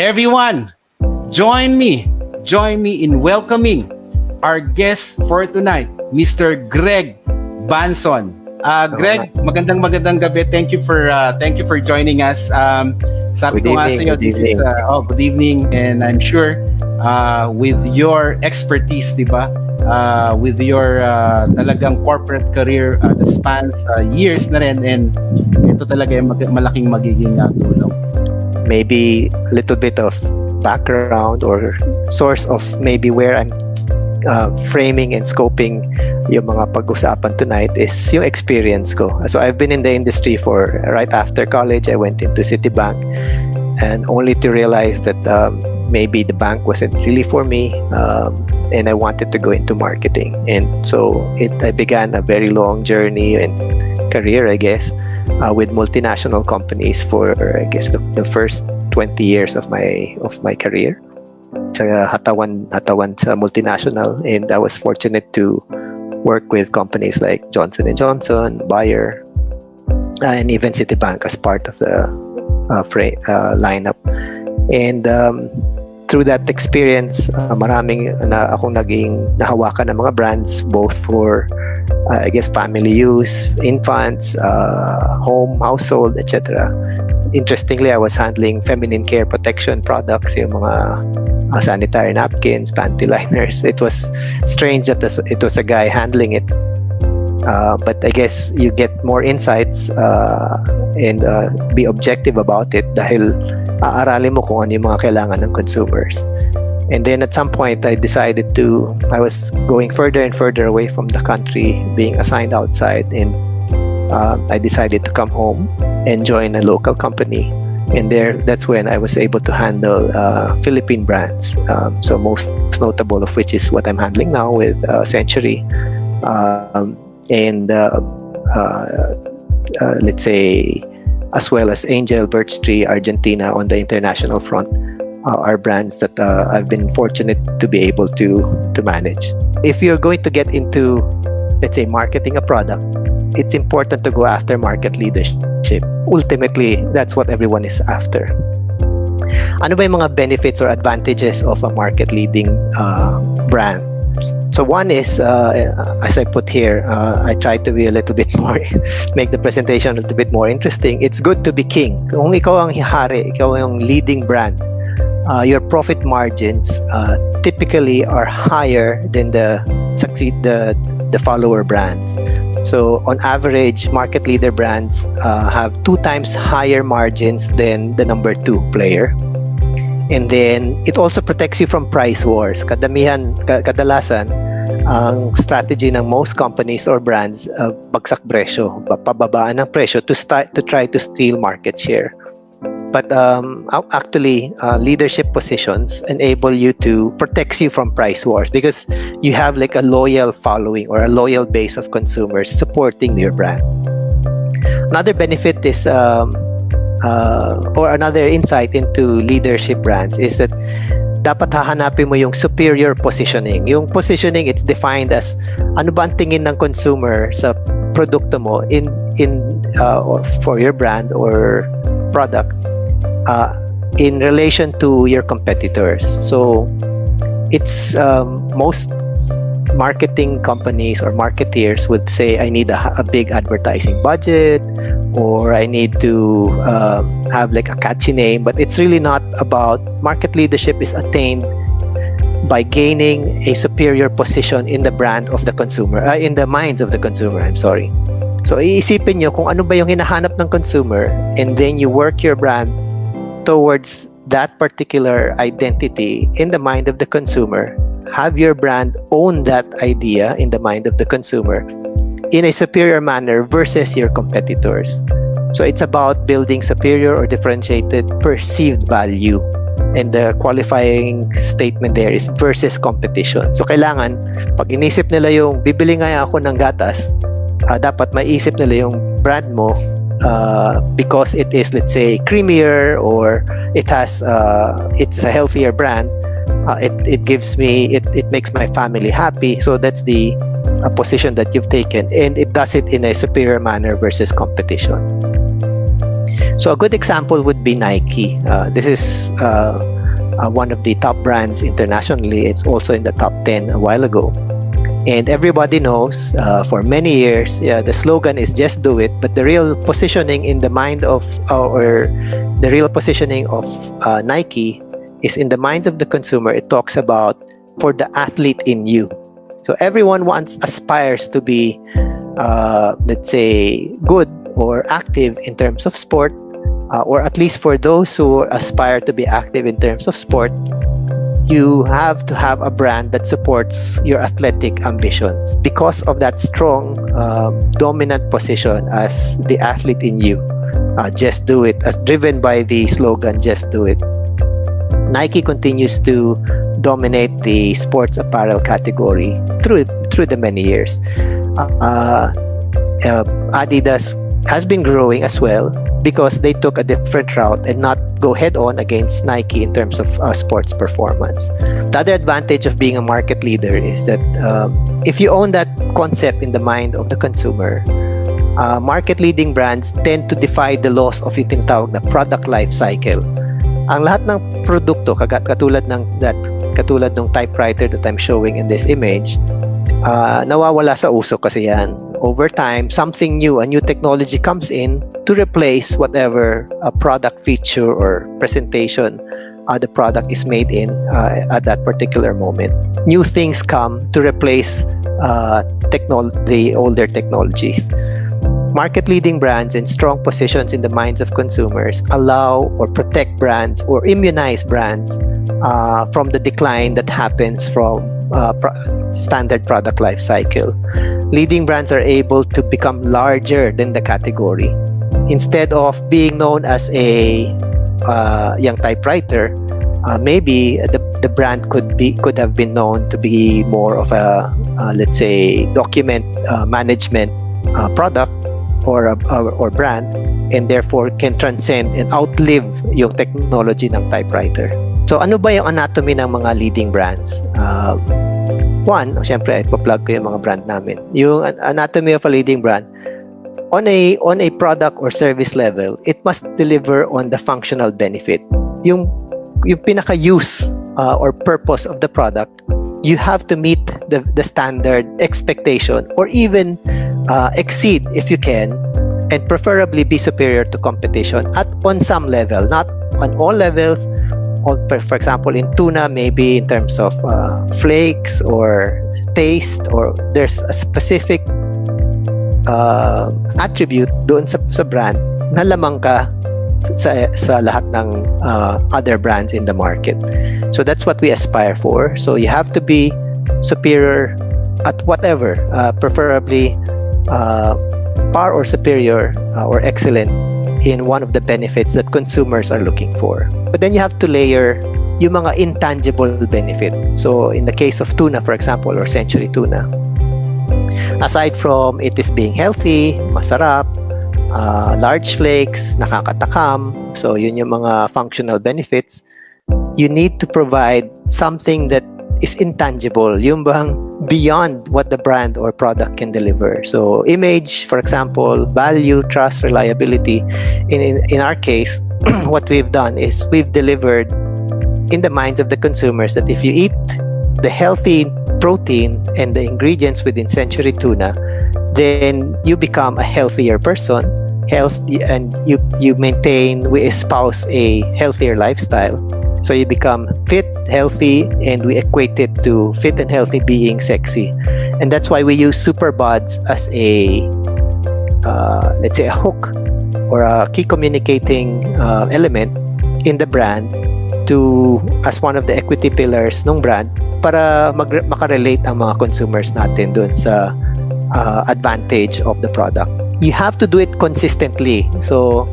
Everyone, join me in welcoming our guest for tonight, Mr. Greg Banzon. Greg, magandang gabi. Thank you for joining us. Sabi ko nga sa iyo, good evening, and I'm sure with your expertise, di ba? With your talagang corporate career that spans years na rin, and ito talaga yung malaking magiging tulong. Maybe a little bit of background or source of maybe where I'm framing and scoping yung mga pag-usapan tonight is yung experience ko. So I've been in the industry for right after college. I went into Citibank, and only to realize that maybe the bank wasn't really for me, and I wanted to go into marketing. And so I began a very long journey and career, I guess, with multinational companies for I guess the first 20 years of my career. Sa hatawan sa multinational, and I was fortunate to work with companies like Johnson & Johnson, Bayer, and even Citibank as part of the lineup. And through that experience, maraming na akong naging nahawakan ng mga brands, both for I guess family use, infants, home, household, etc. Interestingly, I was handling feminine care protection products, yung mga sanitary napkins, panty liners. It was strange that it was a guy handling it, but I guess you get more insights and be objective about it dahil aaralin mo kung ano yung mga kailangan ng consumers. And then at some point, I was going further and further away from the country, being assigned outside, and I decided to come home and join a local company. And that's when I was able to handle Philippine brands. So most notable of which is what I'm handling now with Century, and let's say, as well as Angel, Birch Tree, Argentina on the international front. Are brands that I've been fortunate to be able to manage. If you're going to get into, let's say, marketing a product, it's important to go after market leadership. Ultimately, that's what everyone is after. Ano ba yung mga benefits or advantages of a market leading brand? So one is, as I put here, I try to be a little bit more, make the presentation a little bit more interesting. It's good to be king. Kung ikaw ang hari, ikaw yung leading brand, your profit margins typically are higher than the follower brands. So on average, market leader brands have 2 times higher margins than the number 2 player. And then it also protects you from price wars. Kadalasan, ang strategy ng most companies or brands, bagsak presyo, pababaan ng presyo to try to steal market share. But actually, leadership positions enable you to protect you from price wars because you have like a loyal following or a loyal base of consumers supporting your brand. Another benefit is, or another insight into leadership brands is that dapat hahanapin mo yung superior positioning. Yung positioning, it's defined as ano ba ang tingin ng consumer sa produkto mo or for your brand or product. In relation to your competitors. So it's most marketing companies or marketeers would say, I need a big advertising budget, or I need to have like a catchy name. But it's really not about market leadership. Is attained by gaining a superior position in the brand of the consumer, in the minds of the consumer. I'm sorry. So iisipin nyo kung ano ba yung hinahanap ng consumer, and then you work your brand towards that particular identity in the mind of the consumer. Have your brand own that idea in the mind of the consumer in a superior manner versus your competitors. So it's about building superior or differentiated perceived value. And the qualifying statement there is versus competition. So kailangan, pag inisip nila yung bibili nga ako ng gatas, dapat maisip nila yung brand mo because it is, let's say, creamier, or it has it's a healthier brand. It gives me, it makes my family happy. So that's the position that you've taken, and it does it in a superior manner versus competition. So a good example would be Nike. This is one of the top brands internationally. It's also in the top 10 a while ago. And everybody knows for many years, the slogan is just do it. But the real positioning in the mind of, or the real positioning of Nike is in the minds of the consumer. It talks about for the athlete in you. So everyone aspires to be, let's say, good or active in terms of sport, or at least for those who aspire to be active in terms of sport, you have to have a brand that supports your athletic ambitions because of that strong, dominant position as the athlete in you. Just do it, as driven by the slogan, just do it. Nike continues to dominate the sports apparel category through the many years. Adidas has been growing as well because they took a different route and not go head-on against Nike in terms of sports performance. The other advantage of being a market leader is that if you own that concept in the mind of the consumer, market-leading brands tend to defy the laws of yung tinatawag na product life cycle. Ang lahat ng produkto, katulad ng typewriter that I'm showing in this image, nawawala sa uso kasi yan. Over time, something new, a new technology comes in to replace whatever product feature or presentation the product is made in at that particular moment. New things come to replace the older technologies. Market-leading brands and strong positions in the minds of consumers allow or protect brands or immunize brands from the decline that happens from standard product life cycle. Leading brands are able to become larger than the category. Instead of being known as a young typewriter, maybe the brand could have been known to be more of a let's say document management product or brand, and therefore can transcend and outlive yung technology ng typewriter. So ano ba yung anatomy ng mga leading brands? One, syempre, ipa-plug ko yung mga brand namin. Yung anatomy of a leading brand, on a product or service level, it must deliver on the functional benefit. Yung pinaka-use or purpose of the product, you have to meet the standard expectation or even exceed if you can, and preferably be superior to competition on some level, not on all levels. For example, in tuna, maybe in terms of flakes or taste, or there's a specific attribute doon sa brand na lamang ka sa lahat ng other brands in the market. So that's what we aspire for. So you have to be superior at whatever, preferably par or superior or excellent in one of the benefits that consumers are looking for. But then you have to layer yung mga intangible benefit. So in the case of tuna, for example, or century tuna, aside from it is being healthy, masarap, large flakes, nakakatakam, so yun yung mga functional benefits, you need to provide something that is intangible, yung bang beyond what the brand or product can deliver. So image, for example, value, trust, reliability. In our case, what we've done is we've delivered in the minds of the consumers that if you eat the healthy protein and the ingredients within century tuna, then you become a healthier person, and we espouse a healthier lifestyle. So you become fit, healthy, and we equate it to fit and healthy being sexy. And that's why we use superbuds as a, let's say, a hook or a key communicating element in the brand as one of the equity pillars ng brand para makarelate ang mga consumers natin dun sa advantage of the product. You have to do it consistently. So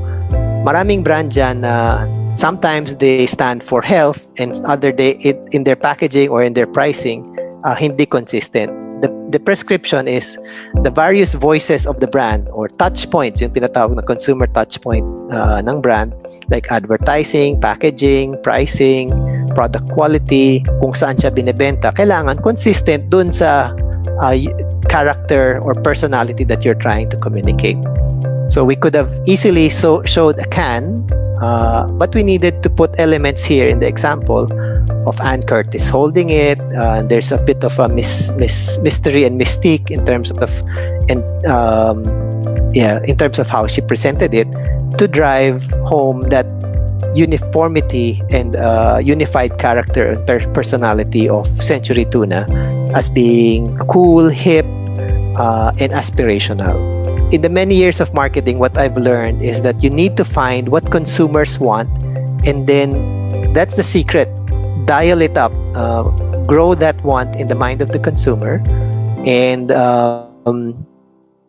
maraming brand dyan na sometimes they stand for health and other day in their packaging or in their pricing hindi consistent. The prescription is the various voices of the brand or touch points, yung tinatawag na consumer touch point ng brand, like advertising, packaging, pricing, product quality, kung saan siya binebenta, kailangan consistent dun sa character or personality that you're trying to communicate. So we could have easily showed a can, but we needed to put elements here in the example of Ann Curtis holding it. There's a bit of a mystery and mystique in terms of in terms of how she presented it, to drive home that uniformity and unified character and personality of Century Tuna as being cool, hip, and aspirational. In the many years of marketing, what I've learned is that you need to find what consumers want, and then that's the secret. Dial it up, grow that want in the mind of the consumer, and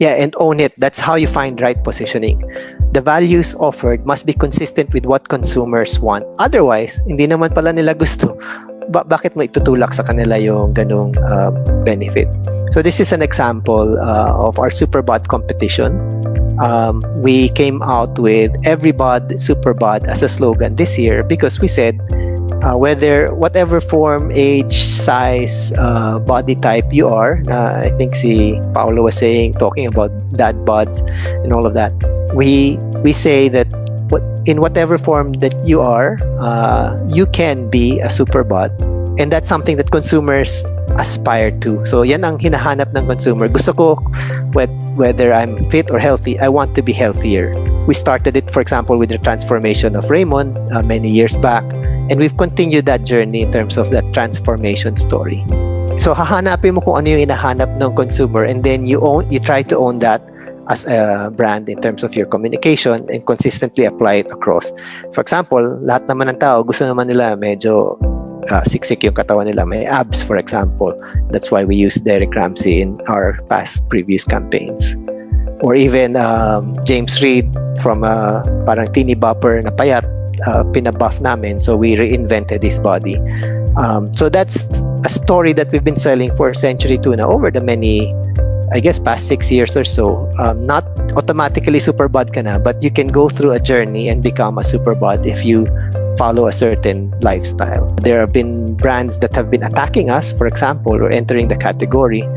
and own it. That's how you find right positioning. The values offered must be consistent with what consumers want. Otherwise, hindi naman pala nila gusto. Bakit mo itutulak sa kanila yung ganong benefit? So this is an example of our Superbod competition. We came out with Every Bod Superbod as a slogan this year because we said whatever form, age, size, body type you are, I think si Paolo was talking about dad bods and all of that. We say that in whatever form that you are, you can be a superbod, and that's something that consumers aspire to. So yan ang hinahanap ng consumer. Gusto ko, whether I'm fit or healthy, I want to be healthier. We started it, for example, with the transformation of Raymond many years back, and we've continued that journey in terms of that transformation story. So hahanapin mo kung ano yung hinahanap ng consumer, and then you try to own that as a brand in terms of your communication and consistently apply it across. For example, lahat naman ng tao, gusto naman nila medyo siksik yung katawan nila. May abs, for example. That's why we use Derek Ramsey in our previous campaigns. Or even James Reid from parang teeny bopper na payat, pinabuff namin. So we reinvented his body. So that's a story that we've been selling for Century Tuna over the many, I guess, past 6 years or so. Not automatically superbod ka na, but you can go through a journey and become a superbod if you follow a certain lifestyle. There have been brands that have been attacking us, for example, or entering the category.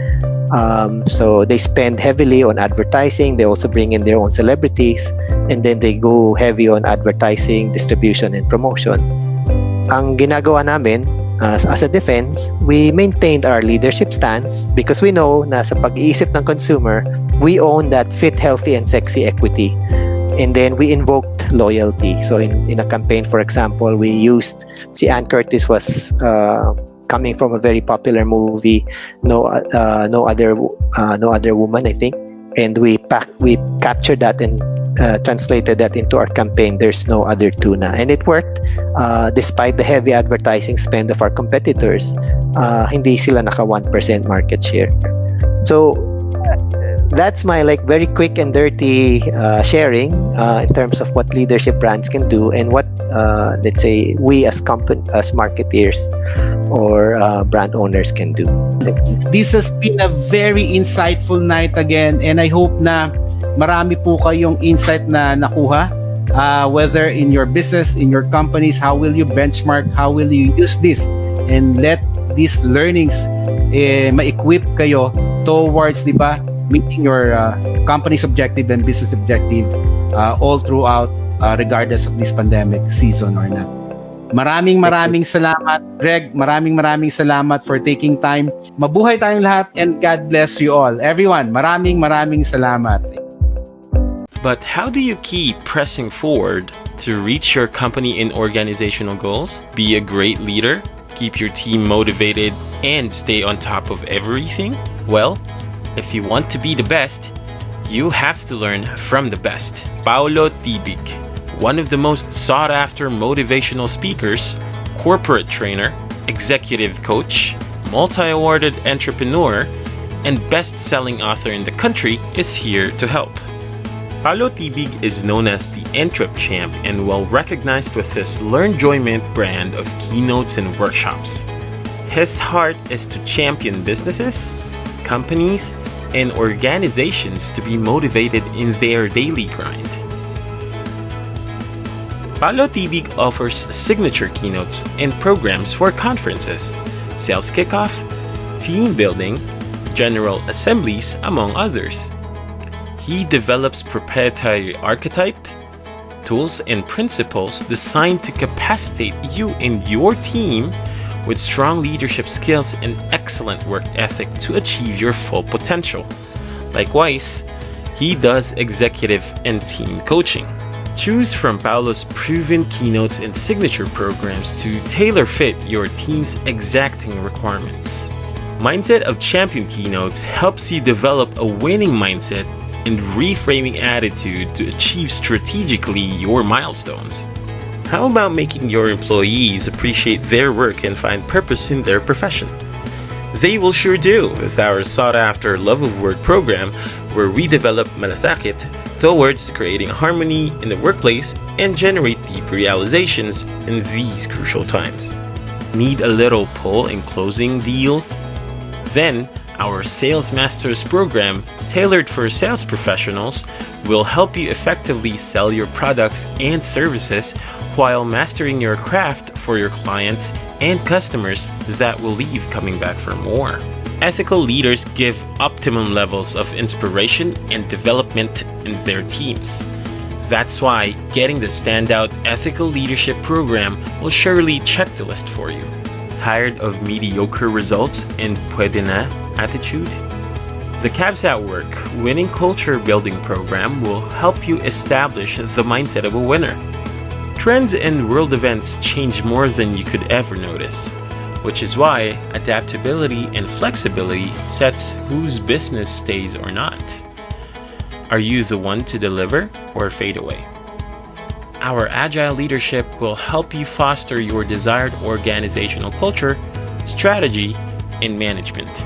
So they spend heavily on advertising. They also bring in their own celebrities, and then they go heavy on advertising, distribution, and promotion. Ang ginagawa namin, as a defense, we maintained our leadership stance because we know na sa pag-iisip ng consumer, we own that fit, healthy, and sexy equity. And then we invoked loyalty. So in a campaign, for example, we used, si Ann Curtis was coming from a very popular movie, No Other Woman, I think. And we captured that and translated that into our campaign, There's No Other Tuna. And it worked. Despite the heavy advertising spend of our competitors, hindi sila naka 1% market share. So that's my very quick and dirty sharing in terms of what leadership brands can do and what let's say we as marketeers or brand owners can do. This has been a very insightful night again, and I hope na marami po kayong insight na nakuha, whether in your business, in your companies, how will you benchmark, how will you use this, and let these learnings ma-equip kayo towards, di ba, meeting your company's objective and business objective all throughout, regardless of this pandemic season or not. Maraming salamat, Greg. Maraming salamat for taking time. Mabuhay tayong lahat, and God bless you all. Everyone, maraming salamat. But how do you keep pressing forward to reach your company and organizational goals? Be a great leader, keep your team motivated, and stay on top of everything? Well, if you want to be the best, you have to learn from the best. Paulo Tibig, one of the most sought-after motivational speakers, corporate trainer, executive coach, multi-awarded entrepreneur, and best-selling author in the country, is here to help. Paulo Tibig is known as the Entrep Champ and well-recognized with his Learnjoyment brand of keynotes and workshops. His heart is to champion businesses, companies, and organizations to be motivated in their daily grind. Paulo Tibig offers signature keynotes and programs for conferences, sales kickoff, team building, general assemblies, among others. He develops proprietary archetype, tools, and principles designed to capacitate you and your team with strong leadership skills and excellent work ethic to achieve your full potential. Likewise, he does executive and team coaching. Choose from Paulo's proven keynotes and signature programs to tailor fit your team's exacting requirements. Mindset of Champion Keynotes helps you develop a winning mindset and reframing attitude to achieve strategically your milestones. How about making your employees appreciate their work and find purpose in their profession? They will sure do with our sought-after Love of Work program, where we develop malasakit towards creating harmony in the workplace and generate deep realizations in these crucial times. Need a little pull in closing deals? Then, our Sales Masters program, tailored for sales professionals, will help you effectively sell your products and services while mastering your craft for your clients and customers that will leave coming back for more. Ethical leaders give optimum levels of inspiration and development in their teams. That's why getting the Standout Ethical Leadership program will surely check the list for you. Tired of mediocre results and pwede na attitude? The Cavs at Work Winning Culture Building program will help you establish the mindset of a winner. Trends and world events change more than you could ever notice, which is why adaptability and flexibility sets whose business stays or not. Are you the one to deliver or fade away? Our agile leadership will help you foster your desired organizational culture, strategy, and management.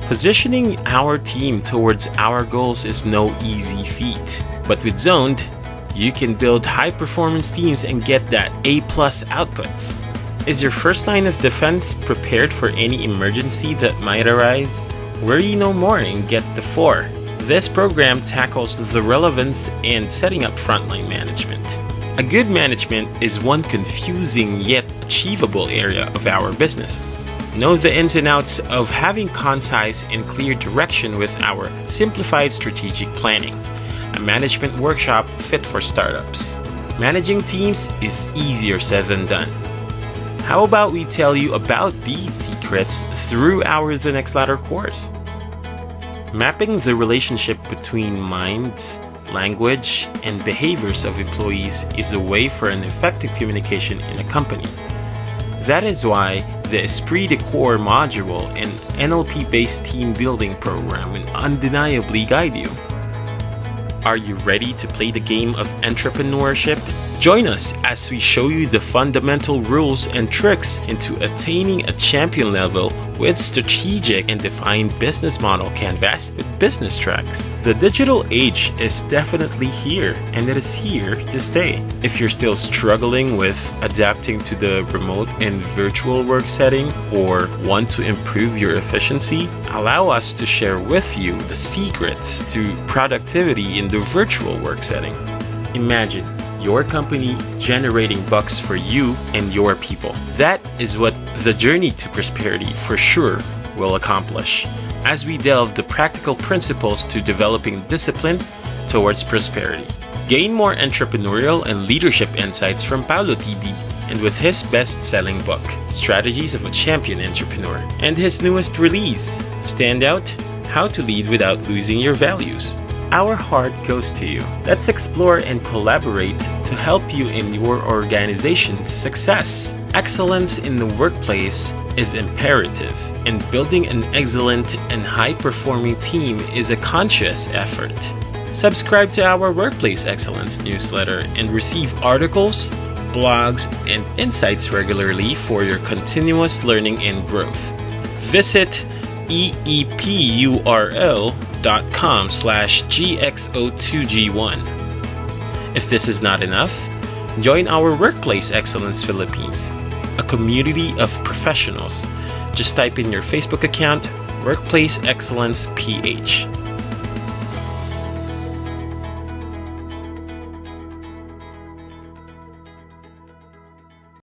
Positioning our team towards our goals is no easy feat, but with Zoned, you can build high-performance teams and get that A+ outputs. Is your first line of defense prepared for any emergency that might arise? Worry no more and get the 4. This program tackles the relevance and setting up frontline management. A good management is one confusing yet achievable area of our business. Know the ins and outs of having concise and clear direction with our simplified strategic planning, a management workshop fit for startups. Managing teams is easier said than done. How about we tell you about these secrets through our The Next Ladder course? Mapping the relationship between minds, language, and behaviors of employees is a way for an effective communication in a company. That is why the Esprit de Corps module and NLP-based team building program will undeniably guide you. Are you ready to play the game of entrepreneurship? Join us as we show you the fundamental rules and tricks into attaining a champion level with strategic and defined business model canvas with business tracks. The digital age is definitely here, and it is here to stay. If you're still struggling with adapting to the remote and virtual work setting or want to improve your efficiency, allow us to share with you the secrets to productivity in the virtual work setting. Imagine your company generating bucks for you and your people. That is what the journey to prosperity for sure will accomplish as we delve the practical principles to developing discipline towards prosperity. Gain more entrepreneurial and leadership insights from Paulo Tibig and with his best-selling book, Strategies of a Champion Entrepreneur, and his newest release, Standout: How to Lead Without Losing Your Values. Our heart goes to you. Let's explore and collaborate to help you in your organization's success. Excellence in the workplace is imperative, and building an excellent and high-performing team is a conscious effort. Subscribe to our Workplace Excellence newsletter and receive articles, blogs, and insights regularly for your continuous learning and growth. Visit eepurl.com/GXO2G1. If this is not enough, join our Workplace Excellence Philippines, a community of professionals. Just type in your Facebook account, Workplace Excellence PH.